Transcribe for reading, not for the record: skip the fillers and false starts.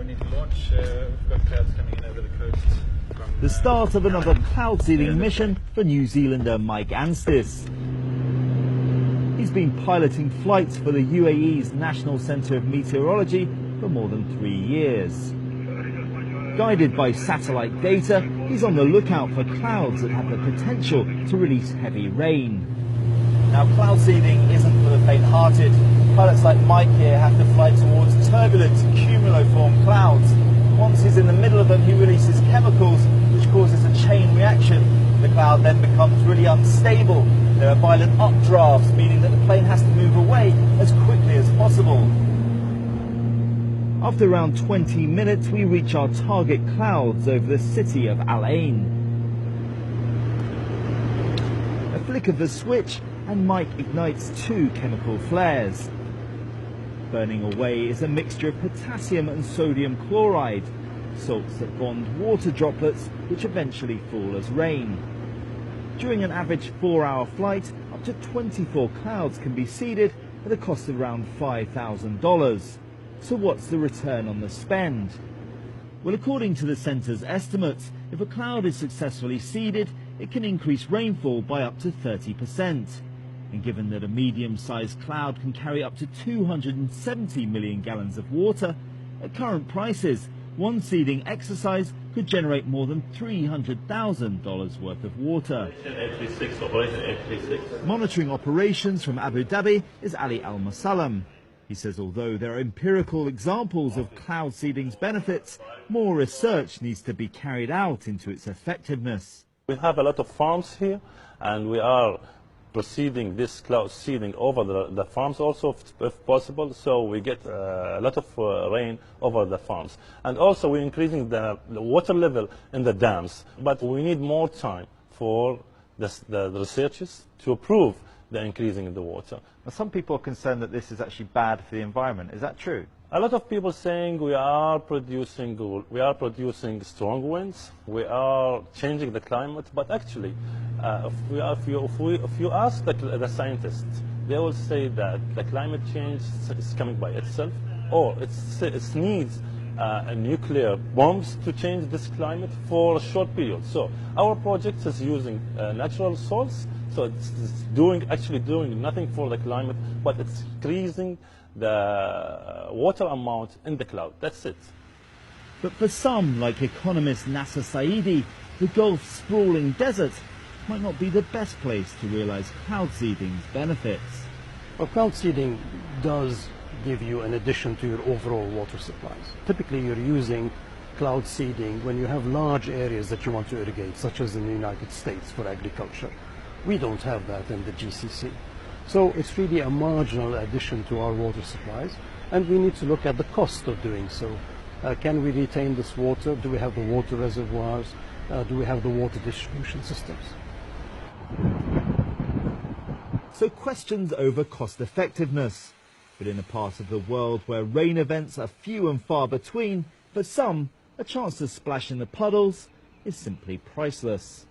ready to launch. We've got clouds coming in over the coast. The start of another cloud seeding mission for New Zealander Mike Anstis. He's been piloting flights for the UAE's National Centre of Meteorology for more than 3 years. Guided by satellite data, he's on the lookout for clouds that have the potential to release heavy rain. Now, cloud seeding isn't for the faint-hearted. Pilots like Mike here have to fly towards turbulent cumuloform clouds. Once he's in the middle of them, he releases chemicals which causes a chain reaction. The cloud then becomes really unstable. There are violent updrafts, meaning that the plane has to move away as quickly as possible. After around 20 minutes, we reach our target clouds over the city of Al Ain. A flick of the switch and Mike ignites 2 chemical flares. Burning away is a mixture of potassium and sodium chloride, salts that bond water droplets which eventually fall as rain. During an average 4-hour flight, up to 24 clouds can be seeded at a cost of around $5,000. So what's the return on the spend? Well, according to the centre's estimates, if a cloud is successfully seeded, it can increase rainfall by up to 30%. And given that a medium-sized cloud can carry up to 270 million gallons of water, at current prices, one seeding exercise could generate more than $300,000 worth of water. Monitoring operations from Abu Dhabi is Ali Al-Musallam. He says although there are empirical examples of cloud seeding's benefits, more research needs to be carried out into its effectiveness. We have a lot of farms here, and we are proceeding this cloud seeding over the farms also if possible, so we get a lot of rain over the farms. And also we're increasing the water level in the dams, but we need more time for the researchers to prove the increasing in the water. Now, some people are concerned that this is actually bad for the environment. Is that true? A lot of people saying we are producing strong winds, we are changing the climate, but actually, if you ask the scientists, they will say that the climate change is coming by itself, or it needs nuclear bombs to change this climate for a short period. So our project is using natural source, so it's actually doing nothing for the climate, but it's increasing the water amount in the cloud. That's it. But for some, like economist Nasser Saidi, the Gulf's sprawling desert might not be the best place to realize cloud seeding's benefits. Well, cloud seeding does give you an addition to your overall water supplies. Typically, you're using cloud seeding when you have large areas that you want to irrigate, such as in the United States for agriculture. We don't have that in the GCC. So it's really a marginal addition to our water supplies, and we need to look at the cost of doing so. Can we retain this water? Do we have the water reservoirs? Do we have the water distribution systems? So questions over cost effectiveness. But in a part of the world where rain events are few and far between, for some, a chance to splash in the puddles is simply priceless.